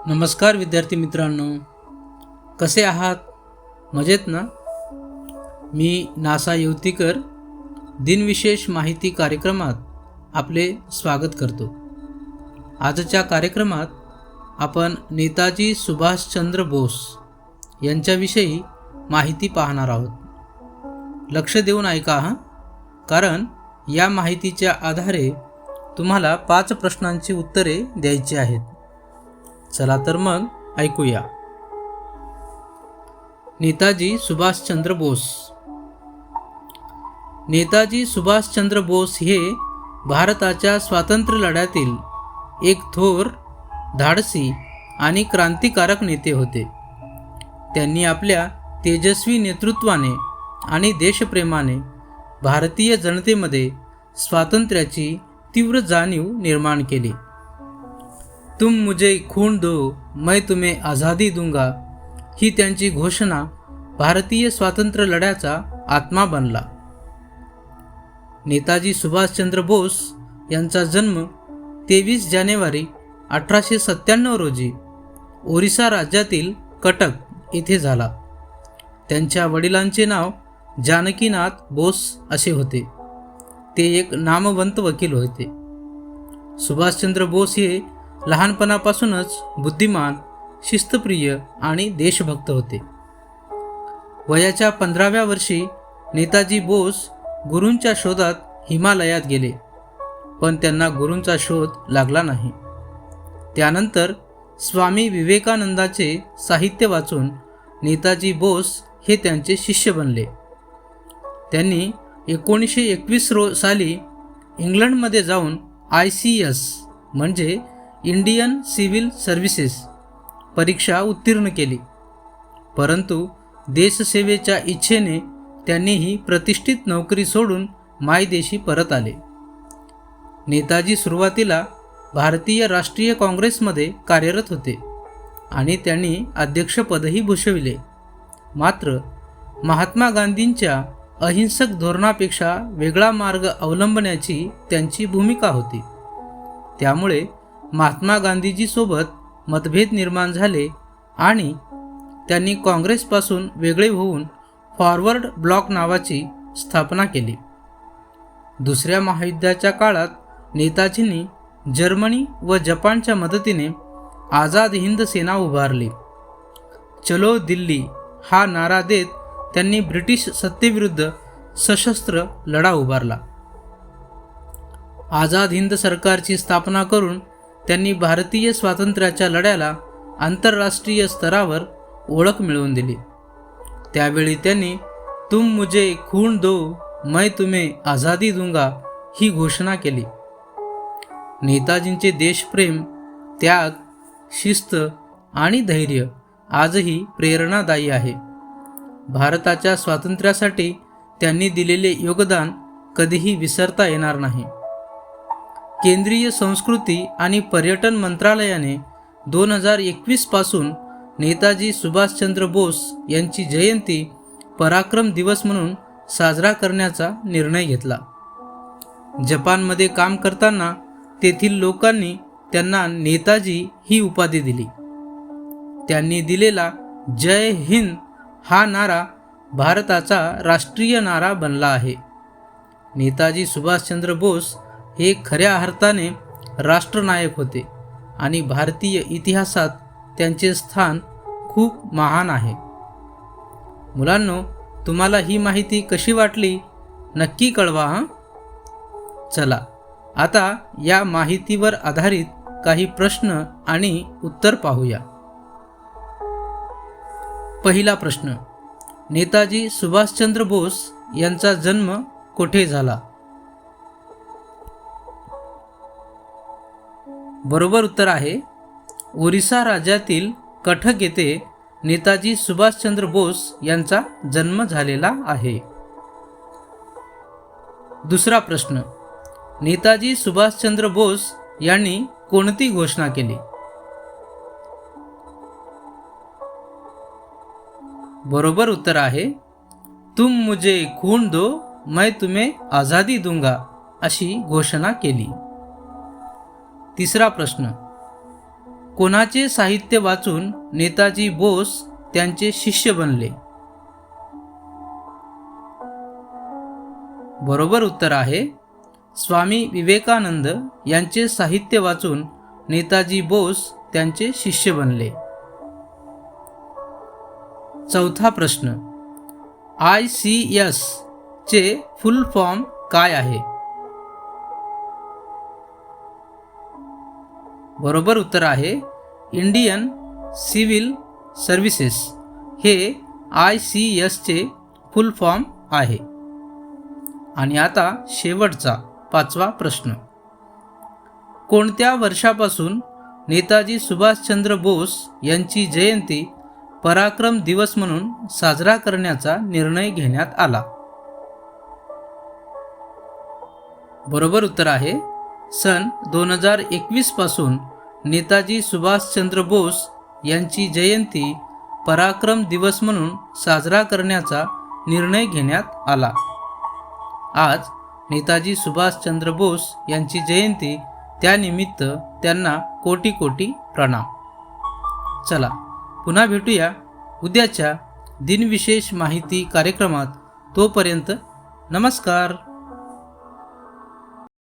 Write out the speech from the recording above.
नमस्कार विद्यार्थी मित्रांनो, कसे आहात? मजेत ना? मी नासा युवतीकर दिनविशेष माहिती कार्यक्रमात आपले स्वागत करतो. आजच्या कार्यक्रमात आपण नेताजी सुभाषचंद्र बोस यांच्याविषयी माहिती पाहणार आहोत. लक्ष देऊन ऐका हां, कारण या माहितीच्या आधारे तुम्हाला 5 प्रश्नांची उत्तरे द्यायची आहेत. चला तर मग ऐकूया. नेताजी सुभाषचंद्र बोस. नेताजी सुभाषचंद्र बोस हे भारताच्या स्वातंत्र्य लढ्यातील एक थोर, धाडसी आणि क्रांतिकारक नेते होते. त्यांनी आपल्या तेजस्वी नेतृत्वाने आणि देशप्रेमाने भारतीय जनतेमध्ये स्वातंत्र्याची तीव्र जाणीव निर्माण केली. तुम मुझे खून दो, मैं तुम्हें आझादी दूंगा ही त्यांची घोषणा भारतीय स्वातंत्र्य लढ्याचा आत्मा बनला. नेताजी सुभाषचंद्र बोस यांचा जन्म 23 जानेवारी 1897 रोजी ओरिसा राज्यातील कटक येथे झाला. त्यांच्या वडिलांचे नाव जानकीनाथ बोस असे होते. ते एक नामवंत वकील होते. सुभाषचंद्र बोस हे लहानपणापासूनच बुद्धिमान, शिस्तप्रिय आणि देशभक्त होते. वयाच्या 15व्या वर्षी नेताजी बोस गुरूंच्या शोधात हिमालयात गेले, पण त्यांना गुरूंचा शोध लागला नाही. त्यानंतर स्वामी विवेकानंदाचे साहित्य वाचून नेताजी बोस हे त्यांचे शिष्य बनले. त्यांनी 1921 साली इंग्लंडमध्ये जाऊन ICS म्हणजे इंडियन सिव्हिल सर्व्हिसेस परीक्षा उत्तीर्ण केली, परंतु देशसेवेच्या इच्छेने त्यांनी ही प्रतिष्ठित नोकरी सोडून मायदेशी परत आले. नेताजी सुरुवातीला भारतीय राष्ट्रीय काँग्रेसमध्ये कार्यरत होते आणि त्यांनी अध्यक्षपदही भूषविले. मात्र महात्मा गांधींच्या अहिंसक धोरणापेक्षा वेगळा मार्ग अवलंबण्याची त्यांची भूमिका होती. त्यामुळे महात्मा गांधीजीसोबत मतभेद निर्माण झाले आणि त्यांनी काँग्रेसपासून वेगळे होऊन फॉरवर्ड ब्लॉक नावाची स्थापना केली. दुसऱ्या महायुद्धाच्या काळात नेताजींनी जर्मनी व जपानच्या मदतीने आझाद हिंद सेना उभारली. चलो दिल्ली हा नारा देत त्यांनी ब्रिटिश सत्तेविरुद्ध सशस्त्र लढा उभारला. आझाद हिंद सरकारची स्थापना करून त्यांनी भारतीय स्वातंत्र्याच्या लढ्याला आंतरराष्ट्रीय स्तरावर ओळख मिळवून दिली. त्यावेळी त्यांनी तुम मुझे खून दो, मैं तुम्हें आझादी दूंगा ही घोषणा केली. नेताजींचे देशप्रेम, त्याग, शिस्त आणि धैर्य आजही प्रेरणादायी आहे. भारताच्या स्वातंत्र्यासाठी त्यांनी दिलेले योगदान कधीही विसरता येणार नाही. केंद्रीय संस्कृती आणि पर्यटन मंत्रालयाने 2021 पासून नेताजी सुभाषचंद्र बोस यांची जयंती पराक्रम दिवस म्हणून साजरा करण्याचा निर्णय घेतला. जपानमध्ये काम करताना तेथील लोकांनी त्यांना नेताजी ही उपाधी दिली. त्यांनी दिलेला जय हिंद हा नारा भारताचा राष्ट्रीय नारा बनला आहे. नेताजी सुभाषचंद्र बोस हे खऱ्या अर्थाने राष्ट्रनायक होते आणि भारतीय इतिहासात त्यांचे स्थान खूप महान आहे. मुलांनो, तुम्हाला ही माहिती कशी वाटली नक्की कळवा हां. चला आता या माहितीवर आधारित काही प्रश्न आणि उत्तर पाहूया. पहिला प्रश्न, नेताजी सुभाषचंद्र बोस यांचा जन्म कोठे झाला? बरोबर उत्तर आहे ओरिसा राज्यातील कटक येथे नेताजी सुभाषचंद्र बोस यांचा जन्म झालेला आहे. दुसरा प्रश्न, नेताजी सुभाषचंद्र बोस यांनी कोणती घोषणा केली? बरोबर उत्तर आहे तुम मुझे खून दो, मैं तुम्हें आझादी दूंगा अशी घोषणा केली. तिसरा प्रश्न, कोणाचे साहित्य वाचून नेताजी बोस त्यांचे शिष्य बनले? बरोबर उत्तर आहे स्वामी विवेकानंद यांचे साहित्य वाचून नेताजी बोस त्यांचे शिष्य बनले. चौथा प्रश्न, ICS चे फुल फॉर्म काय आहे? बरोबर उत्तर आहे इंडियन सिव्हिल सर्व्हिसेस हे ICS चे फुल फॉर्म आहे. आणि आता शेवटचा पाचवा प्रश्न, कोणत्या वर्षापासून नेताजी सुभाषचंद्र बोस यांची जयंती पराक्रम दिवस म्हणून साजरा करण्याचा निर्णय घेण्यात आला? बरोबर उत्तर आहे सन 2021 पासून नेताजी सुभाषचंद्र बोस यांची जयंती पराक्रम दिवस म्हणून साजरा करण्याचा निर्णय घेण्यात आला. आज नेताजी सुभाषचंद्र बोस यांची जयंती, त्यानिमित्त त्यांना कोटी कोटी प्रणाम. चला पुन्हा भेटूया उद्याच्या दिनविशेष माहिती कार्यक्रमात. तोपर्यंत नमस्कार.